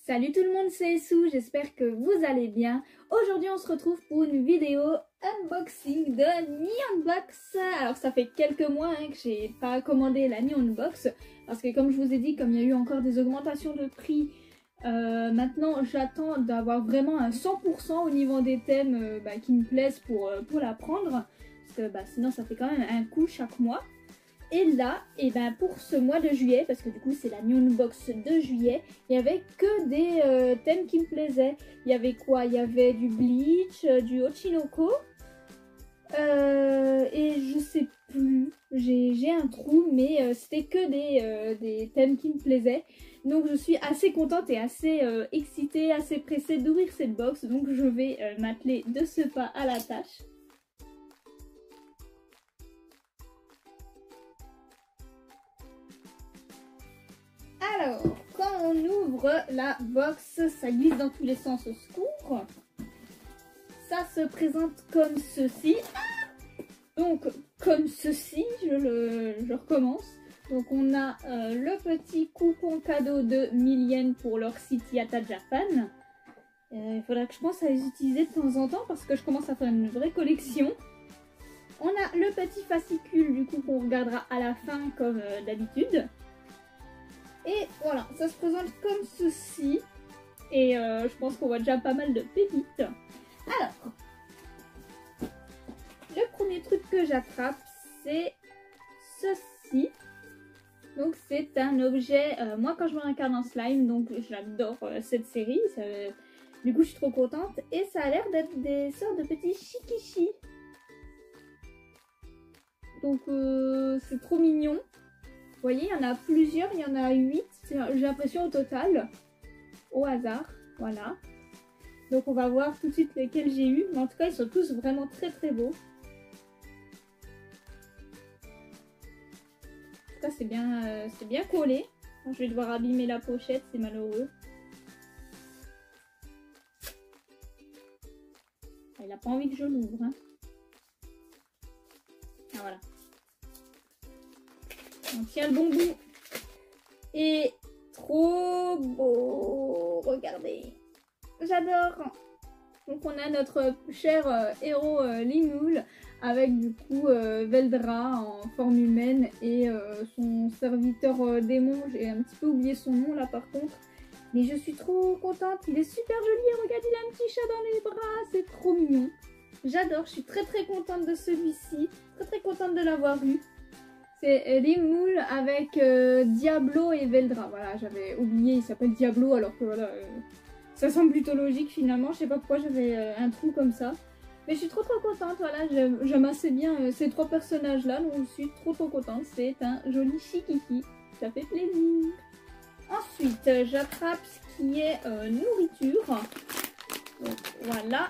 Salut tout le monde, c'est Sou, j'espère que vous allez bien. Aujourd'hui on se retrouve pour une vidéo unboxing de Neon Box. Alors ça fait quelques mois que j'ai pas commandé la Neon Box parce que comme je vous ai dit, comme il y a eu encore des augmentations de prix, maintenant j'attends d'avoir vraiment un 100% au niveau des thèmes qui me plaisent pour la prendre. Parce que sinon ça fait quand même un coût chaque mois. Et là, pour ce mois de juillet, parce que du coup c'est la Neon Box de juillet, il n'y avait que des thèmes qui me plaisaient. Il y avait quoi? Il y avait du Bleach, du Ochinoko, et je sais plus, j'ai un trou, mais c'était que des thèmes qui me plaisaient. Donc je suis assez contente et assez excitée, assez pressée d'ouvrir cette box, donc je vais m'atteler de ce pas à la tâche. Alors, quand on ouvre la box, ça glisse dans tous les sens, au secours. Ça se présente comme ceci. Donc, comme ceci, je recommence. Donc, on a le petit coupon cadeau de 1000 yens pour leur site Yata Japan. Il faudra que je pense à les utiliser de temps en temps parce que je commence à faire une vraie collection. On a le petit fascicule du coup qu'on regardera à la fin comme d'habitude. Et voilà, ça se présente comme ceci. Et je pense qu'on voit déjà pas mal de pépites. Alors, le premier truc que j'attrape, c'est ceci. Donc c'est un objet, moi quand je me réincarne en slime, donc j'adore cette série. Du coup je suis trop contente. Et ça a l'air d'être des sortes de petits shikishi. Donc c'est trop mignon. Vous voyez, il y en a plusieurs, il y en a 8, j'ai l'impression au total, au hasard, voilà. Donc on va voir tout de suite lesquels j'ai eu, mais en tout cas ils sont tous vraiment très très beaux. En tout cas c'est bien collé. Je vais devoir abîmer la pochette, c'est malheureux. Il n'a pas envie que je l'ouvre, hein. Ah voilà. On tient le bon bout. Et trop beau. Regardez. J'adore. Donc on a notre cher héros Limoul avec du coup Veldra en forme humaine et son serviteur démon. J'ai un petit peu oublié son nom là par contre. Mais je suis trop contente. Il est super joli. Regarde, il a un petit chat dans les bras. C'est trop mignon. J'adore. Je suis très très contente de celui-ci. Très très contente de l'avoir eu. C'est Limoul avec Diablo et Veldra. Voilà, j'avais oublié, il s'appelle Diablo alors que voilà, ça semble plutôt logique finalement. Je sais pas pourquoi j'avais un trou comme ça. Mais je suis trop contente, voilà, j'aime assez bien ces trois personnages là, donc je suis trop contente. C'est un joli shikiki, ça fait plaisir. Ensuite, j'attrape ce qui est nourriture. Donc voilà.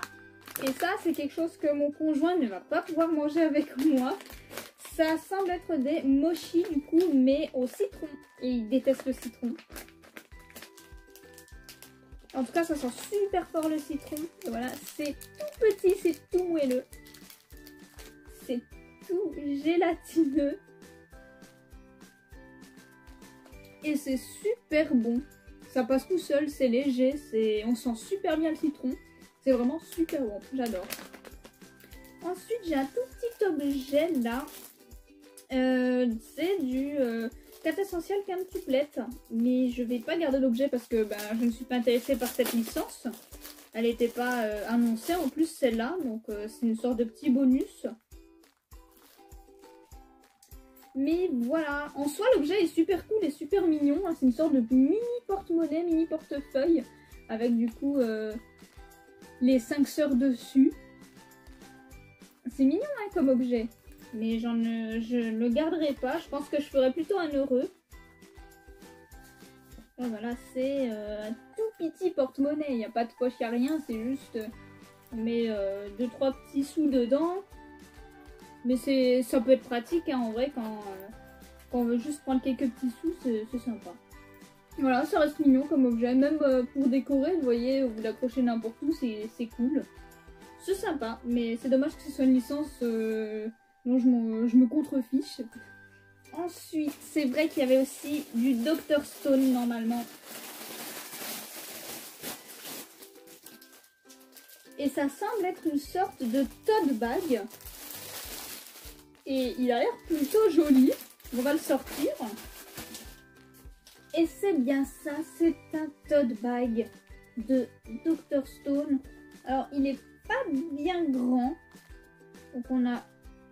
Et ça, c'est quelque chose que mon conjoint ne va pas pouvoir manger avec moi. Ça semble être des mochi du coup, mais au citron. Et il déteste le citron. En tout cas, ça sent super fort le citron. Et voilà, c'est tout petit, c'est tout moelleux. C'est tout gélatineux. Et c'est super bon. Ça passe tout seul, c'est léger, on sent super bien le citron. C'est vraiment super bon, j'adore. Ensuite, j'ai un tout petit objet là. C'est du Quintessential Quintuplette, mais je vais pas garder l'objet parce que je ne suis pas intéressée par cette licence. Elle n'était pas annoncée en plus celle-là, donc c'est une sorte de petit bonus. Mais voilà, en soi l'objet est super cool et super mignon. C'est une sorte de mini porte-monnaie, mini portefeuille avec du coup les 5 sœurs dessus. C'est mignon hein, comme objet. Mais je ne le garderai pas. Je pense que je ferai plutôt un heureux. Et voilà, c'est un tout petit porte-monnaie. Il n'y a pas de poche, il n'y a rien. C'est juste, on met 2-3 petits sous dedans. Mais ça peut être pratique hein, en vrai quand on veut juste prendre quelques petits sous, c'est sympa. Voilà, ça reste mignon comme objet. Même pour décorer, vous voyez, vous l'accrochez n'importe où, c'est cool. C'est sympa, mais c'est dommage que ce soit une licence... Donc je me contrefiche. Ensuite, c'est vrai qu'il y avait aussi du Dr Stone normalement. Et ça semble être une sorte de tote bag. Et il a l'air plutôt joli. On va le sortir. Et c'est bien ça, c'est un tote bag de Dr. Stone. Alors il est pas bien grand. Donc on a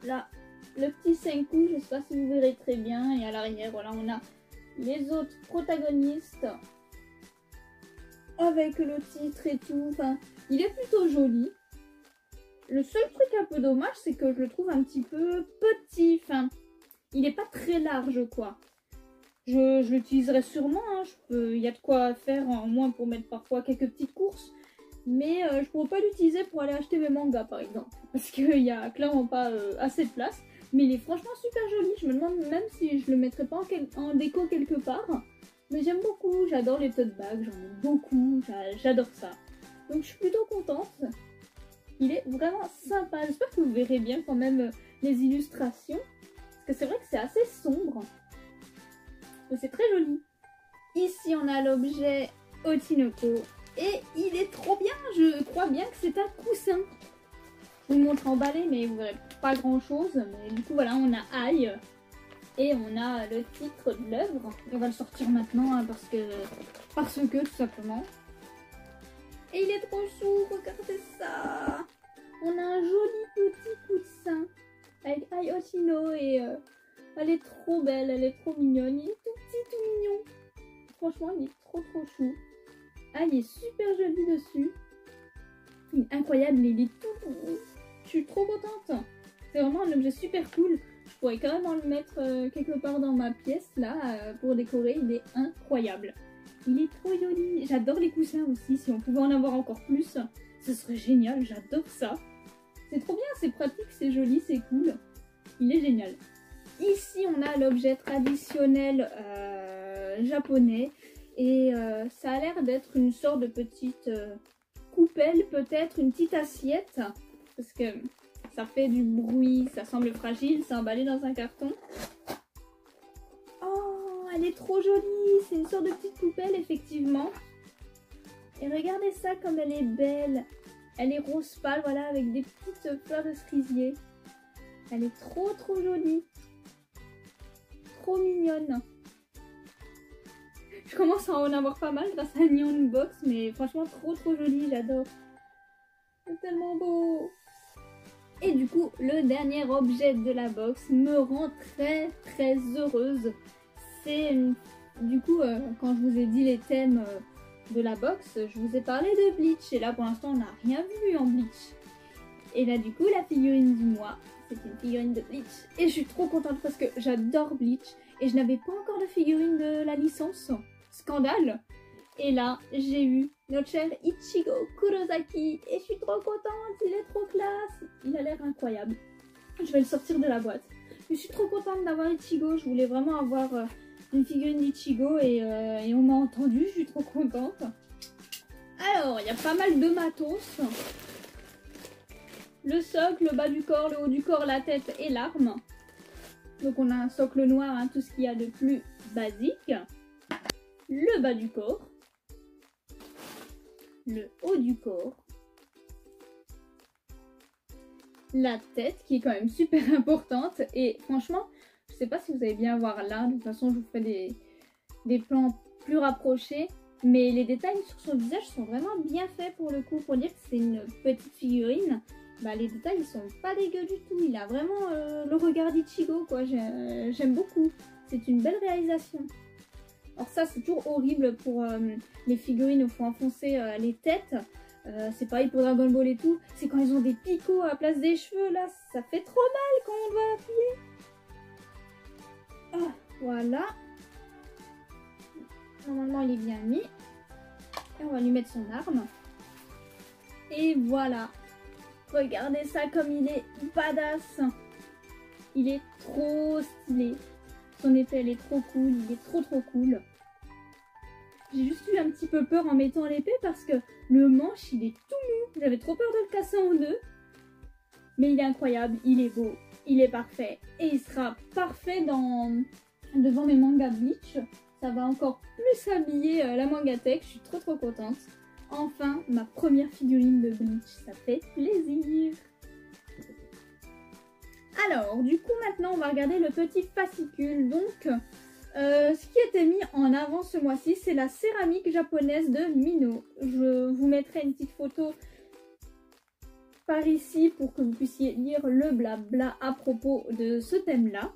là le petit 5 coups, je sais pas si vous verrez très bien. Et à l'arrière, voilà, on a les autres protagonistes avec le titre et tout. Enfin, il est plutôt joli. Le seul truc un peu dommage, c'est que je le trouve un petit peu petit. Enfin, il est pas très large, quoi. Je l'utiliserai sûrement, hein. Il y a de quoi faire, au moins pour mettre parfois quelques petites courses. Mais je pourrais pas l'utiliser pour aller acheter mes mangas, par exemple. Parce qu'il y a clairement pas assez de place. Mais il est franchement super joli. Je me demande même si je le mettrais pas en déco quelque part. Mais j'aime beaucoup, j'adore les tote bags, j'en ai beaucoup, j'adore ça. Donc je suis plutôt contente. Il est vraiment sympa. J'espère que vous verrez bien quand même les illustrations. Parce que c'est vrai que c'est assez sombre. Mais c'est très joli. Ici on a l'objet Otinoko. Et il est trop bien. Je crois bien que c'est un coussin. Je vous montre emballé mais vous verrez pas grand chose. Mais du coup voilà, on a Aïe. Et on a le titre de l'œuvre. On va le sortir maintenant hein, parce que tout simplement. Et il est trop chou, regardez ça. On a un joli petit coussin avec Ai Oshino et elle est trop belle, elle est trop mignonne. Il est tout petit, tout mignon. Franchement, il est trop chou. Ah, il est super joli dessus. Il est incroyable, il est tout doux. Je suis trop contente. C'est vraiment un objet super cool. Je pourrais carrément le mettre quelque part dans ma pièce là pour décorer. Il est incroyable. Il est trop joli. J'adore les coussins aussi. Si on pouvait en avoir encore plus, ce serait génial. J'adore ça. C'est trop bien, c'est pratique, c'est joli, c'est cool. Il est génial. Ici, on a l'objet traditionnel japonais. Et ça a l'air d'être une sorte de petite coupelle, peut-être une petite assiette. Parce que ça fait du bruit, ça semble fragile, c'est emballé dans un carton. Oh, elle est trop jolie. C'est une sorte de petite coupelle, effectivement. Et regardez ça comme elle est belle. Elle est rose pâle, voilà, avec des petites fleurs de cerisier. Elle est trop jolie. Trop mignonne. Je commence à en avoir pas mal grâce à Nyan Box, mais franchement trop jolie, j'adore. C'est tellement beau. Et du coup, le dernier objet de la box me rend très heureuse. C'est du coup, quand je vous ai dit les thèmes de la box, je vous ai parlé de Bleach. Et là, pour l'instant, on n'a rien vu en Bleach. Et là, du coup, la figurine du mois, c'est une figurine de Bleach. Et je suis trop contente parce que j'adore Bleach. Et je n'avais pas encore de figurine de la licence. Scandale. Et là, j'ai eu notre cher Ichigo Kurosaki. Et je suis trop contente, il est trop classe. Il a l'air incroyable. Je vais le sortir de la boîte. Je suis trop contente d'avoir Ichigo. Je voulais vraiment avoir une figurine d'Ichigo et on m'a entendu. Je suis trop contente. Alors, il y a pas mal de matos. Le socle, le bas du corps, le haut du corps, la tête et l'arme. Donc on a un socle noir, hein, tout ce qu'il y a de plus basique. Le bas du corps. Le haut du corps, la tête qui est quand même super importante et franchement je sais pas si vous allez bien voir là, de toute façon je vous ferai des plans plus rapprochés, mais les détails sur son visage sont vraiment bien faits pour le coup. Pour dire que c'est une petite figurine, bah les détails ils sont pas dégueux du tout. Il a vraiment le regard d'Ichigo quoi. J'aime beaucoup, c'est une belle réalisation. Alors ça c'est toujours horrible pour les figurines où il faut enfoncer les têtes. C'est pareil pour Dragon Ball et tout. C'est quand ils ont des picots à la place des cheveux là. Ça fait trop mal quand on doit appuyer. Ah, voilà. Normalement il est bien mis. Et on va lui mettre son arme. Et voilà. Regardez ça comme il est badass. Il est trop stylé. Son épée elle est trop cool, il est trop cool. J'ai juste eu un petit peu peur en mettant l'épée parce que le manche il est tout mou. J'avais trop peur de le casser en deux. Mais il est incroyable, il est beau, il est parfait. Et il sera parfait devant mes mangas Bleach. Ça va encore plus habiller la Mangatech, je suis trop contente. enfin ma première figurine de Bleach, ça fait plaisir. Alors, du coup maintenant on va regarder le petit fascicule. Donc, ce qui a été mis en avant ce mois-ci, c'est la céramique japonaise de Mino. Je vous mettrai une petite photo par ici pour que vous puissiez lire le blabla à propos de ce thème-là.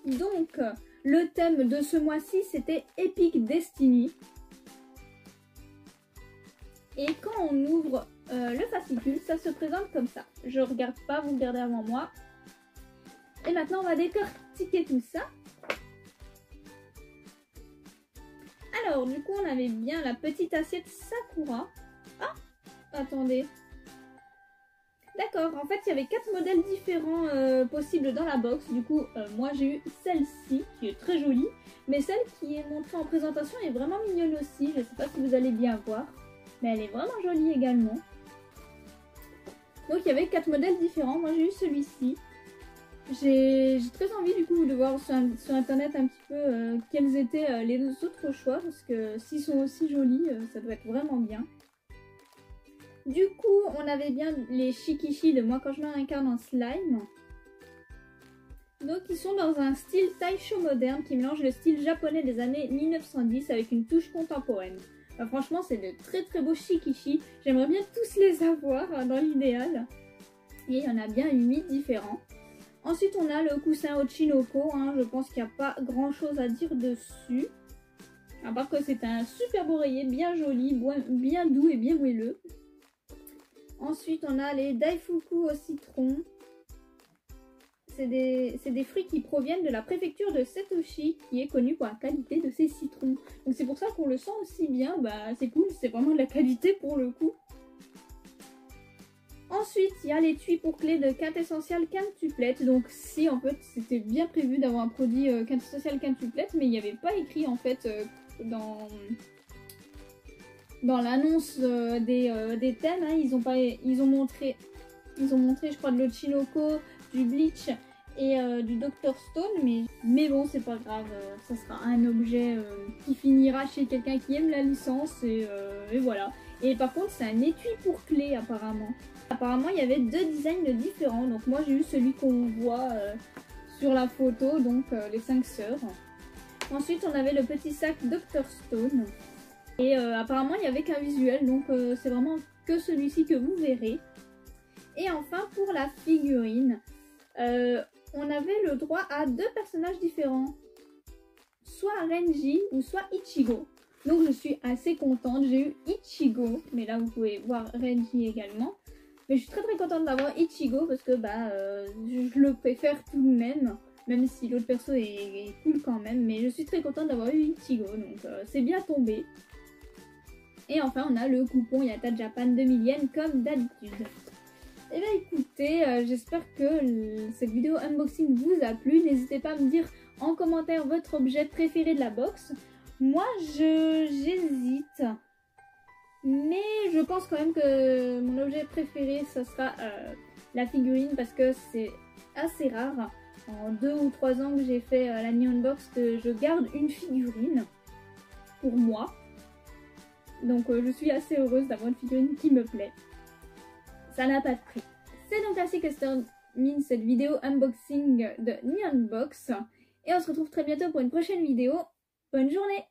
Donc, le thème de ce mois-ci, c'était Epic Destiny. Et quand on ouvre le fascicule, ça se présente comme ça. Je regarde pas, vous regardez avant moi. Et maintenant, on va décortiquer tout ça. Alors, du coup, on avait bien la petite assiette Sakura. Ah, attendez. D'accord, en fait, il y avait 4 modèles différents possibles dans la box. Du coup, moi, j'ai eu celle-ci, qui est très jolie. Mais celle qui est montrée en présentation est vraiment mignonne aussi. Je ne sais pas si vous allez bien voir. Mais elle est vraiment jolie également. Donc, il y avait 4 modèles différents. Moi, j'ai eu celui-ci. J'ai très envie du coup de voir sur internet un petit peu quels étaient les autres choix, parce que s'ils sont aussi jolis, ça doit être vraiment bien. Du coup, on avait bien les Shikishi de Moi quand je m'incarne en slime. Donc ils sont dans un style taisho moderne qui mélange le style japonais des années 1910 avec une touche contemporaine. Enfin, franchement, c'est de très très beaux Shikishi. J'aimerais bien tous les avoir dans l'idéal. Et il y en a bien 8 différents. Ensuite, on a le coussin Ochinoko. Je pense qu'il n'y a pas grand chose à dire dessus. À part que c'est un superbe oreiller, bien joli, bien doux et bien moelleux. Ensuite, on a les Daifuku au citron. C'est des fruits qui proviennent de la préfecture de Setoshi, qui est connue pour la qualité de ses citrons. Donc c'est pour ça qu'on le sent aussi bien. Bah, c'est cool, c'est vraiment de la qualité pour le coup. Ensuite, il y a l'étui pour clé de quintessential quintuplette. Donc si, en fait, c'était bien prévu d'avoir un produit quintessential quintuplette, mais il n'y avait pas écrit, en fait, dans l'annonce des thèmes. Ils ont montré, je crois, de l'Ochinoko, du Bleach et du Dr Stone. Mais bon, c'est pas grave. Ça sera un objet qui finira chez quelqu'un qui aime la licence. Et voilà. Et par contre, c'est un étui pour clé, apparemment. Apparemment, il y avait 2 designs différents. Donc moi, j'ai eu celui qu'on voit sur la photo, donc les 5 sœurs. Ensuite, on avait le petit sac Dr Stone. Et apparemment, il n'y avait qu'un visuel. Donc c'est vraiment que celui-ci que vous verrez. Et enfin, pour la figurine, on avait le droit à 2 personnages différents. Soit Renji ou soit Ichigo. Donc je suis assez contente. J'ai eu Ichigo. Mais là, vous pouvez voir Renji également. Mais je suis très contente d'avoir Ichigo parce que je le préfère tout de même. Même si l'autre perso est cool quand même. Mais je suis très contente d'avoir eu Ichigo. Donc c'est bien tombé. Et enfin on a le coupon Yata Japan 2000 yens comme d'habitude. Et bien écoutez, j'espère que cette vidéo unboxing vous a plu. N'hésitez pas à me dire en commentaire votre objet préféré de la box. Moi j'hésite. Mais je pense quand même que mon objet préféré, ça sera la figurine parce que c'est assez rare. En 2 ou 3 ans que j'ai fait la Neon Box, que je garde une figurine pour moi. Donc je suis assez heureuse d'avoir une figurine qui me plaît. Ça n'a pas de prix. C'est donc ainsi que se termine cette vidéo unboxing de Neon Box. Et on se retrouve très bientôt pour une prochaine vidéo. Bonne journée!